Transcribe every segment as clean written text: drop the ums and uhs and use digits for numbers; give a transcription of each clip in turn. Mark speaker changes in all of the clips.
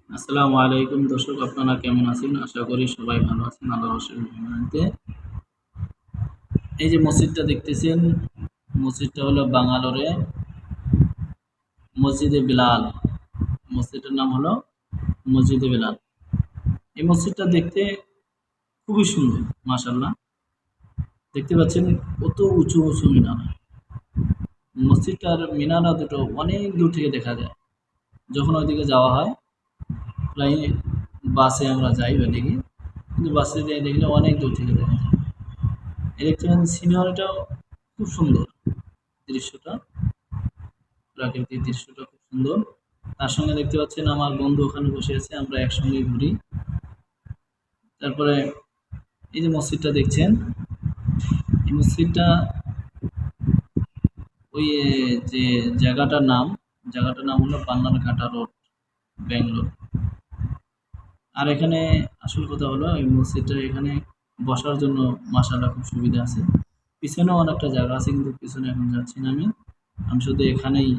Speaker 1: আসসালামু আলাইকুম দর্শক, আপনারা কেমন আছেন? আশা করি সবাই ভালো আছেন আল্লাহর অশেষ মেহরবানিতে। এই যে মসজিদটা দেখতেছেন, মসজিদটা হলো বাঙ্গালোরে মসজিদে বিলাল। মসজিদটার নাম হলো মসজিদে বিলাল। এই মসজিদটা দেখতে খুবই সুন্দর, মাশাআল্লাহ। দেখতে পাচ্ছেন কত উঁচু উঁচু মিনার। মসজিদটার মিনারা দুটো অনেক দূর থেকে দেখা যায়। যখন ওইদিকে যাওয়া হয়, প্রায় বাসে আমরা যাই ওইদিকে, কিন্তু বাসে যেয়ে দেখলে অনেক দূর থেকে দেখা যায়। এই দেখতে পাচ্ছেন সিনারিটাও খুব সুন্দর, দৃশ্যটা, প্রাকৃতিক দৃশ্যটা খুব সুন্দর। তার সঙ্গে দেখতে পাচ্ছেন আমার বন্ধু ওখানে বসে আছে, আমরা একসঙ্গে ঘুরি। তারপরে এই যে মসজিদটা দেখছেন, এই মসজিদটা ওই যে জায়গাটার নাম হলো বান্নারঘাটা রোড, ব্যাঙ্গালোর। আর এখানে আসল কথা হলো এই মসজিদটা এখানে বসার জন্য মাশাআল্লাহ খুব সুবিধা আছে। পিছনেও অনেকটা জায়গা আছে, কিন্তু পিছনে এখন যাচ্ছি না আমি। আমি শুধু এখানেই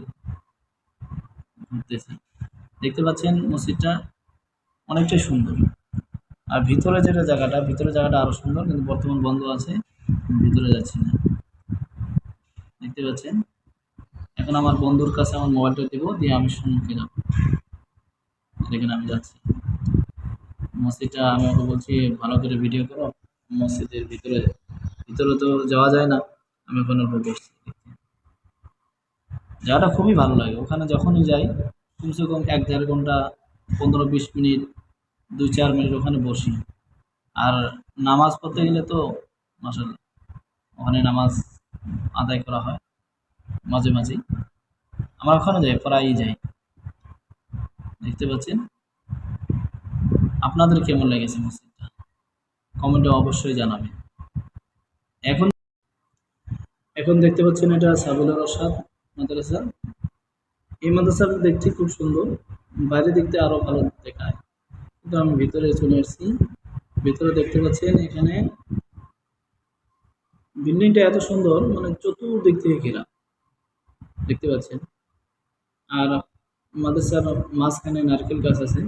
Speaker 1: ঘুরতেছি। দেখতে পাচ্ছেন মসজিদটা অনেকটাই সুন্দর। আর ভিতরে জায়গাটা আরো সুন্দর, কিন্তু বর্তমান বন্ধ আছে, ভিতরে যাচ্ছি না। দেখতে পাচ্ছেন, এখন আমার বন্ধুর কাছে আমার মোবাইলটা দেবো, দিয়ে আমি সম্মুখে যাবো। দেখেন আমি যাচ্ছি মসজিদটা। আমি ওকে বলছি ভালো করে ভিডিও করো। মসজিদের ভিতরে ভিতরে তো যাওয়া যায় না, আমি ওখানে উঠে বসছি। জায়গাটা খুবই ভালো লাগে, ওখানে যখনই যাই কমসে কম 1-1.5 ঘন্টা, 15-20 মিনিট, 2-4 মিনিট ওখানে বসি। আর নামাজ পড়তে গেলে তো মাশাআল্লাহ, ওখানে নামাজ আদায় করা হয় মাঝে মাঝেই। আমরা ওখানে যাই, প্রায়ই যাই। দেখতে পাচ্ছেন, আপনাদের কেমন লেগেছে মসজিদটা? কমেন্টে অবশ্যই জানাবেন। এখন এখন দেখতে পাচ্ছেন এটা সাবিলুর রশাদ মাদ্রাসা। এই মাদ্রাসাটা দেখতে খুব সুন্দর, বাইরে দেখতে আরো ভালো দেখায়, কিন্তু আমি ভিতরে চলে এসেছি। ভিতরে দেখতে পাচ্ছেন এখানে বিল্ডিংটা এত সুন্দর, মানে চতুর্দিক থেকে ঘেরা, দেখতে পাচ্ছেন। আর মাদ্রাসার মাঝখানে নারকেল গাছ আছে,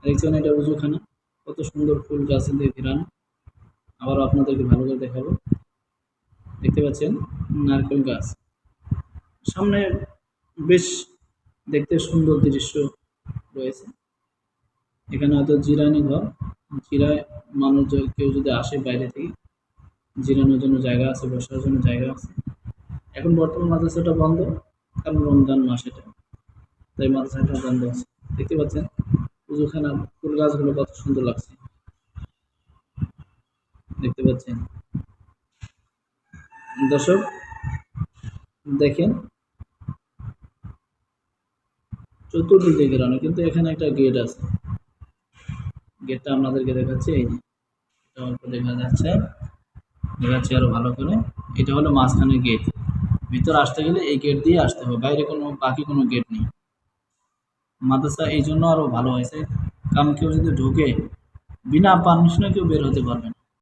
Speaker 1: দেখছেন এটা উজুখানা, কত সুন্দর ফুল গাছ দিয়ে ঘেরানো। আবার আপনাদেরকে ভালো করে দেখাবো। দেখতে পাচ্ছেন নারকেল গাছ, সামনে বেশ দেখতে সুন্দর দৃশ্য রয়েছে। এখানে হয়তো জিরানি ঘর, জিরায় মানুষ কেউ যদি আসে বাইরে থেকে, জিরানোর জন্য জায়গা আছে, বসার জন্য জায়গা আছে। এখন বর্তমান মাদ্রাসাটা বন্ধ, কারণ রমজান মাস এটা, তাই মাদ্রাসাটা বন্ধ আছে। দেখতে পাচ্ছেন উজুখানা, ফুল গাছগুলো কত সুন্দর লাগছে, দেখতে পাচ্ছেন দর্শক। দেখেন চতুর্দিকে ঘেরানো, কিন্তু এখানে একটা গেট আছে। গেটটা আপনাদেরকে দেখাচ্ছে, এই যে এটা অল্প দেখাচ্ছে আরো ভালো করে। এটা হলো মাঝখানের গেট। ভিতরে আসতে গেলে এই গেট দিয়ে আসতে হবে, বাইরে বাকি কোনো গেট নেই। মাদ্রাসা এই জন্য আরো ভালো হয়েছে, কারণ কেউ যদি ঢুকে, বিনা পারমিশনে কেউ বের হতে পারবে না।